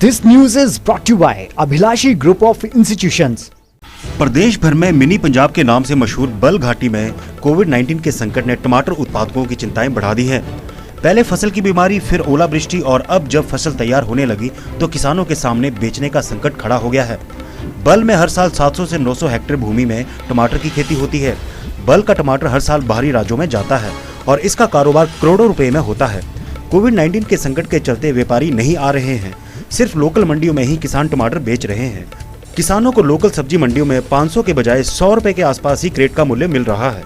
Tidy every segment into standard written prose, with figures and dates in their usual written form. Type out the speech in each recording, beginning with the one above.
This news is brought to you by Abhilashi Group of Institutions. प्रदेश भर में mini Punjab के नाम से मशहूर बल घाटी में कोविड-19 के संकट ने टमाटर उत्पादकों की चिंताएं बढ़ा दी हैं। पहले फसल की बीमारी, फिर ओलावृष्टि और अब जब फसल तैयार होने लगी तो किसानों के सामने बेचने का संकट खड़ा हो गया है। बल में हर साल 700 से 900 हेक्टेयर भूमि में टमाटर की खेती होती है। बल का टमाटर हर साल बाहरी राज्यों में जाता है और इसका कारोबार करोड़ों रुपए में होता है। कोविड-19 के संकट के चलते व्यापारी नहीं आ रहे हैं, सिर्फ लोकल मंडियों में ही किसान टमाटर बेच रहे हैं। किसानों को लोकल सब्जी मंडियों में 500 के बजाय 100 रुपए के आसपास ही क्रेट का मूल्य मिल रहा है।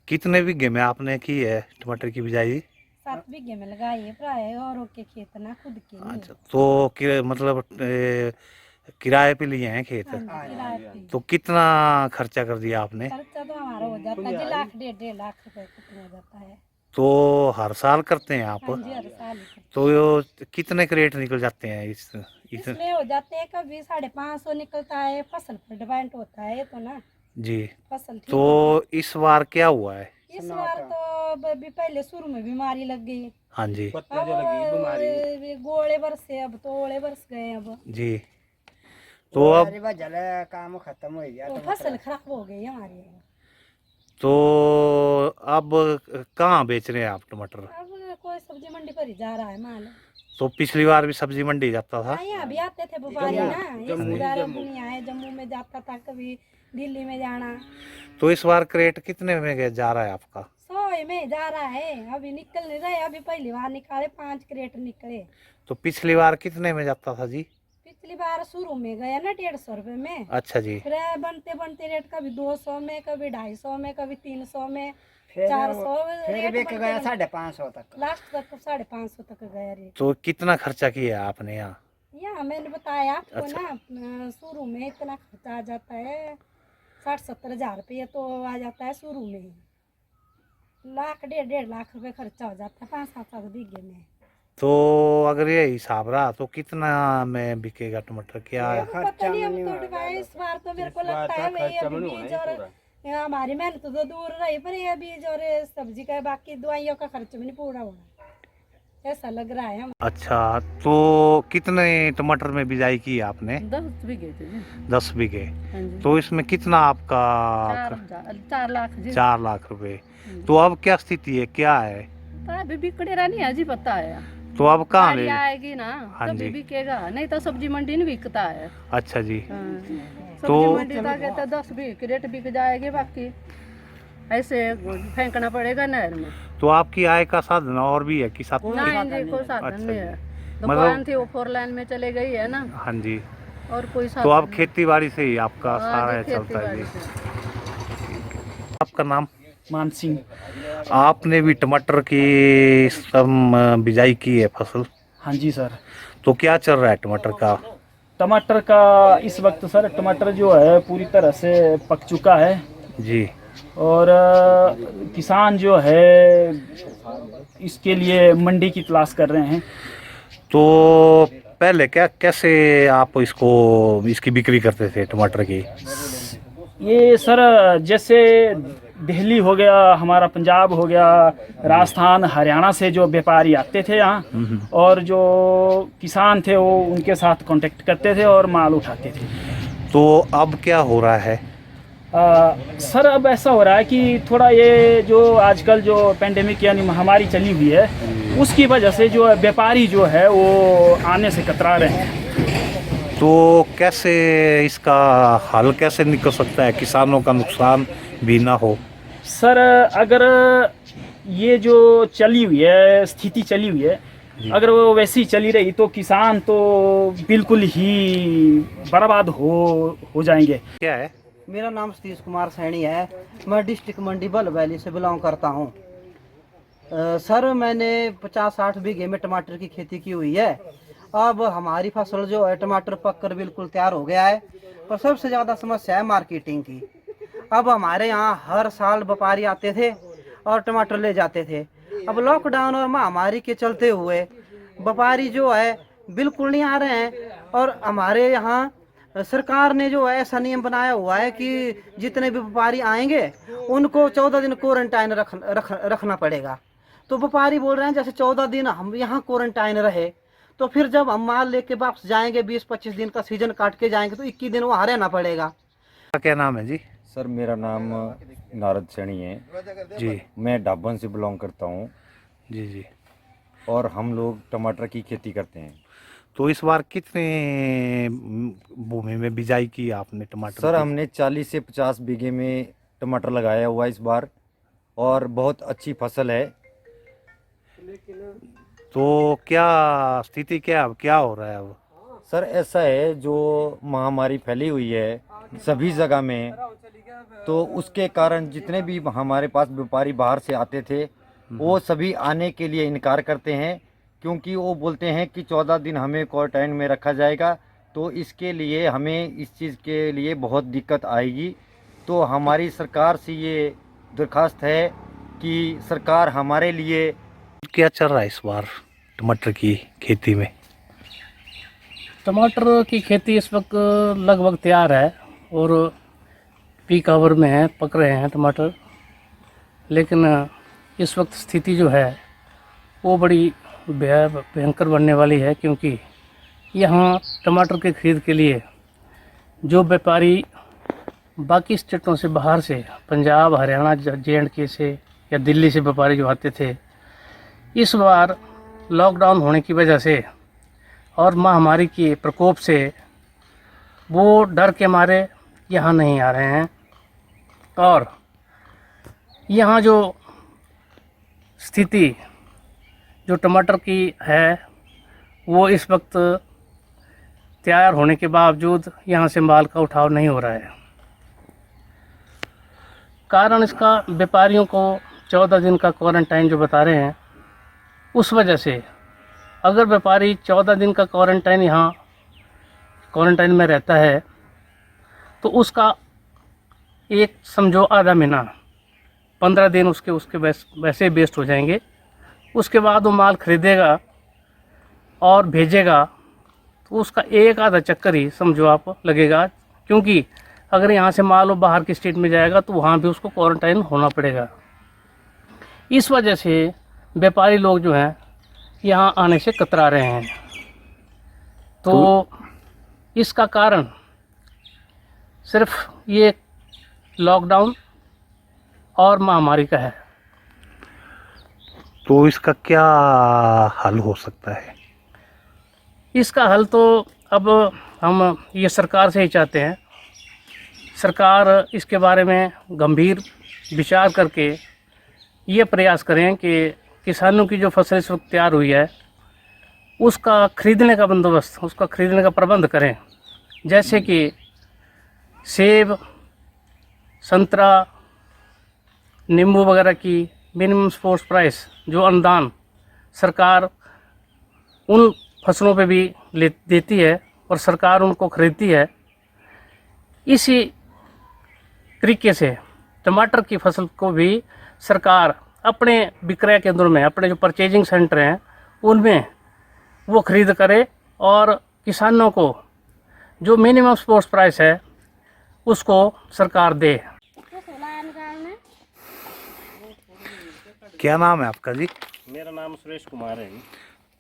कितने बीघे में आपने की है टमाटर की बिजाई? 7 बीघे में लगाई है प्राय, औरों के खेत ना खुद के नहीं। अच्छा, तो मतलब किराए पे लिए हैं खेत? हाँ, किराए पे। तो कितना खर्चा कर दिया आपने? खर्चा तो हमारा हो जाता है 1 लाख 1.5 लाख रुपए कितना हो जाता है। तो हर साल करते हैं आप? हाँ जी, हर साल ही करते हैं। तो कितने क्रेट निकल जाते हैं इसमें हो जाते हैं कभी 550 निकलता है, फसल पर डिपेंड होता है तो ना जी। फसल ठीक तो इस बार क्या हुआ है? इस बार तो अभी पहले शुरू में बीमारी लग गई। हाँ जी। अब गोले बरसे, अब तो ओले बरस गए अब जी। तो अब काम खत्म हो गया तो फसल खराब हो गई हमारी। तो अब कहाँ बेच रहे हैं आप टमाटर? अब कोई सब्जी मंडी पर ही जा रहा है माल। तो पिछली बार भी सब्जी मंडी जाता था? हाँ, यहाँ भी आते थे व्यापारी ना, ये सारा दुनिया है, जम्मू में जाता था, कभी दिल्ली में जाना। तो इस बार क्रेट कितने में जा रहा है आपका? 100 में जा रहा है, अभी निकल नहीं रहे। अभी पहली बार निकाले 5 क्रेट निकले। तो पिछली बार कितने में जाता था जी? पिछली बार शुरू में गया ना 150 रुपए में। अच्छा जी। फिर बनते बनते रेट कभी 200 में, कभी 250 में, कभी 300 में, 400 फिर बिक गया 550 तक। लास्ट तक 550 तक गया रेट। तो कितना खर्चा किया आपने यहाँ? यहाँ मैंने बताया आपको अच्छा। ना, शुरू में इतना खर्चा आ जाता है 60-70 हजार रुपये तो आ जाता है शुरू में ही। 1.5 लाख रुपए खर्चा हो जाता है 5-7 बीघे में। तो अगर ये हिसाब रहा तो कितना में बिकेगा टमाटर? क्या है? पता नहीं, अब तो डिवाइस इस बार तो मेरे को लगता है वही अभी बीज और हमारी मेहनत तो दूर रही, पर ये बीज और सब्जी का बाकी दवाइयों का खर्च भी नहीं पूरा होना, ऐसा लग रहा है। अच्छा, तो कितने टमाटर में बिजाई की आपने? 10 बीघे थे। 10 बीघे। हाँ जी। तो इसमें कितना आपका? 4 लाख जी। 4 लाख रुपए। तो अब क्या स्थिति है, क्या है? तो अभी बिकड़े रहा नहीं है जी, पता है। तो अब कहाँ ले? आएगी ना हाँ तभी जी। बिकेगा, नहीं तो सब्जी मंडी नहीं बिकता है। अच्छा जी। हाँ। तो सब्जी मंडी तक तो 10 बीघे क्रेट बिक जाएगी, बाकी ऐसे फेंकना पड़ेगा नहर में। तो आपकी आय का साधन और भी है कि साथ? नहीं जी, कोई साधन अच्छा नहीं जी। है। दुकान थी वो 4 लाइन में चले गई है ना, हाँ जी। और कोई साधन तो अब नहीं। खेती बाड़ी से ही आपका हाँ सारा जी, चलता है जी। खेती-बाड़ी से। आपका नाम? मान सिंह। आपने भी टमाटर की सब बिजाई की है फसल? हाँ जी सर। तो क्या चल रहा है टमाटर का? टमाटर का इस वक्त सर टमाटर जो है पूरी तरह से पक चुका है जी। और किसान जो है इसके लिए मंडी की तलाश कर रहे हैं। तो पहले कैसे आप इसकी बिक्री करते थे टमाटर की? ये सर जैसे दिल्ली हो गया, हमारा पंजाब हो गया, राजस्थान, हरियाणा से जो व्यापारी आते थे यहाँ और जो किसान थे वो उनके साथ कांटेक्ट करते थे और माल उठाते थे। तो अब क्या हो रहा है? सर अब ऐसा हो रहा है कि थोड़ा ये जो आजकल जो पेंडेमिक यानी महामारी चली हुई है उसकी वजह से जो व्यापारी जो है वो आने से कतरा रहे हैं। तो कैसे इसका हल कैसे निकल सकता है, किसानों का नुकसान भी ना हो? सर अगर ये जो चली हुई है स्थिति चली हुई है, अगर वो वैसी चली रही तो किसान तो बिल्कुल ही बर्बाद हो जाएंगे। क्या है? मेरा नाम सतीश कुमार सैनी है। मैं डिस्ट्रिक्ट मंडी बल वैली से बिलोंग करता हूँ। सर मैंने 50-60 बीघे में टमाटर की खेती की हुई है। अब हमारी फसल जो है टमाटर पककर बिल्कुल तैयार हो गया है, पर सबसे ज़्यादा समस्या है मार्केटिंग की। अब हमारे यहाँ हर साल व्यापारी आते थे और टमाटर ले जाते थे। अब लॉकडाउन और महामारी के चलते हुए व्यापारी जो है बिल्कुल नहीं आ रहे हैं। और हमारे यहाँ सरकार ने जो है ऐसा नियम बनाया हुआ है कि जितने भी व्यापारी आएंगे उनको 14 दिन क्वारंटाइन रखना पड़ेगा। तो व्यापारी बोल रहे हैं जैसे 14 दिन हम यहाँ क्वारंटाइन रहे तो फिर जब हम माल लेके वापस जाएंगे 20-25 दिन का सीजन काट के जाएंगे तो 21 दिन वहाँ रहना पड़ेगा। क्या नाम है जी? सर मेरा नाम नारद सैनी है जी। मैं डाबन से बिलोंग करता हूँ जी जी। और हम लोग टमाटर की खेती करते हैं। तो इस बार कितने भूमि में बिजाई की आपने टमाटर सर की? हमने 40 से 50 बीघे में टमाटर लगाया हुआ इस बार और बहुत अच्छी फसल है। तो क्या स्थिति क्या हो रहा है अब? सर ऐसा है जो महामारी फैली हुई है सभी जगह में, तो उसके कारण जितने भी हमारे पास व्यापारी बाहर से आते थे वो सभी आने के लिए इनकार करते हैं, क्योंकि वो बोलते हैं कि 14 दिन हमें क्वारंटाइन में रखा जाएगा। तो इसके लिए हमें इस चीज़ के लिए बहुत दिक्कत आएगी। तो हमारी सरकार से ये दरख्वास्त है कि सरकार हमारे लिए क्या चल रहा है इस बार टमाटर की खेती में? टमाटर की खेती इस वक्त लगभग तैयार है और पीक आवर में है, पक रहे हैं टमाटर। लेकिन इस वक्त स्थिति जो है वो बड़ी भयंकर बनने वाली है, क्योंकि यहाँ टमाटर के खरीद के लिए जो व्यापारी बाकी स्टेटों से बाहर से पंजाब, हरियाणा, JNK से या दिल्ली से व्यापारी जो आते थे, इस बार लॉकडाउन होने की वजह से और महामारी के प्रकोप से वो डर के मारे यहाँ नहीं आ रहे हैं। और यहाँ जो स्थिति जो टमाटर की है वो इस वक्त तैयार होने के बावजूद यहाँ से माल का उठाव नहीं हो रहा है। कारण इसका व्यापारियों को 14 दिन का क्वारंटाइन जो बता रहे हैं, उस वजह से अगर व्यापारी 14 दिन का क्वारंटाइन में रहता है तो उसका एक समझो आधा महीना 15 दिन उसके वैसे वेस्ट हो जाएंगे। उसके बाद वो माल खरीदेगा और भेजेगा तो उसका एक आधा चक्कर ही समझो आप लगेगा, क्योंकि अगर यहाँ से माल वो बाहर की स्टेट में जाएगा तो वहाँ भी उसको क्वारंटाइन होना पड़ेगा। इस वजह से व्यापारी लोग जो हैं यहाँ आने से कतरा रहे हैं। तो इसका कारण सिर्फ ये लॉकडाउन और महामारी का है। तो इसका क्या हल हो सकता है? इसका हल तो अब हम ये सरकार से ही चाहते हैं। सरकार इसके बारे में गंभीर विचार करके ये प्रयास करें कि किसानों की जो फसल इस वक्त तैयार हुई है उसका खरीदने का बंदोबस्त, उसका खरीदने का प्रबंध करें। जैसे कि सेब, संतरा, नींबू वगैरह की मिनिमम सपोर्ट प्राइस जो अनुदान सरकार उन फसलों पे भी देती है और सरकार उनको खरीदती है। इसी तरीके से टमाटर की फसल को भी सरकार अपने विक्रय केंद्रों में, अपने जो परचेजिंग सेंटर हैं उनमें वो खरीद करे और किसानों को जो मिनिमम सपोर्ट प्राइस है उसको सरकार दे। क्या नाम है आपका जी? मेरा नाम सुरेश कुमार है।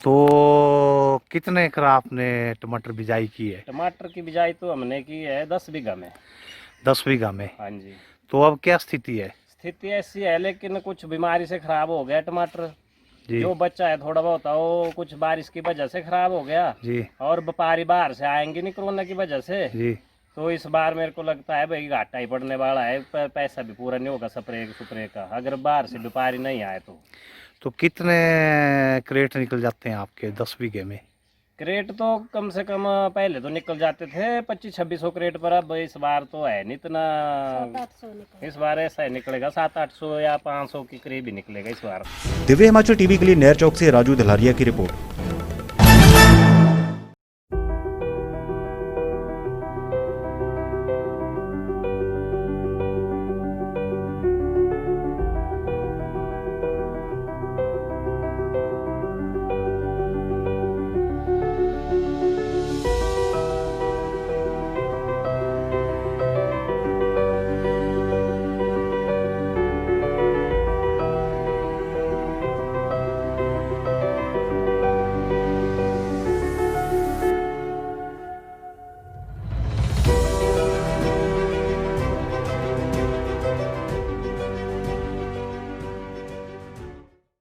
तो कितने एकड़ आपने टमाटर बिजाई की है? टमाटर की बिजाई तो हमने की है 10 बीघा में। 10 बीघा में? हाँ जी। तो अब क्या स्थिति है? स्थिति ऐसी है, लेकिन कुछ बीमारी से खराब हो गया टमाटर जी। जो बच्चा है थोड़ा बहुत वो कुछ बारिश की वजह से खराब हो गया जी। और व्यापारी बाहर से आएंगे नहीं कोरोना की वजह से जी। तो इस बार मेरे को लगता है भाई घाटा ही पड़ने वाला है। पैसा भी पूरा नहीं होगा स्प्रे का अगर बाहर से व्यापारी नहीं आए तो कितने क्रेट निकल जाते हैं आपके 10 बीघे में? क्रेट तो कम से कम पहले तो निकल जाते थे 2500-2600 क्रेट पर। अब इस बार तो है नहीं इतना, इस बार ऐसा ही निकलेगा 700-800 या 500 के करीब ही निकलेगा इस बार। दिव्य हिमाचल टीवी के लिए नयर चौक से राजू धलारिया की रिपोर्ट।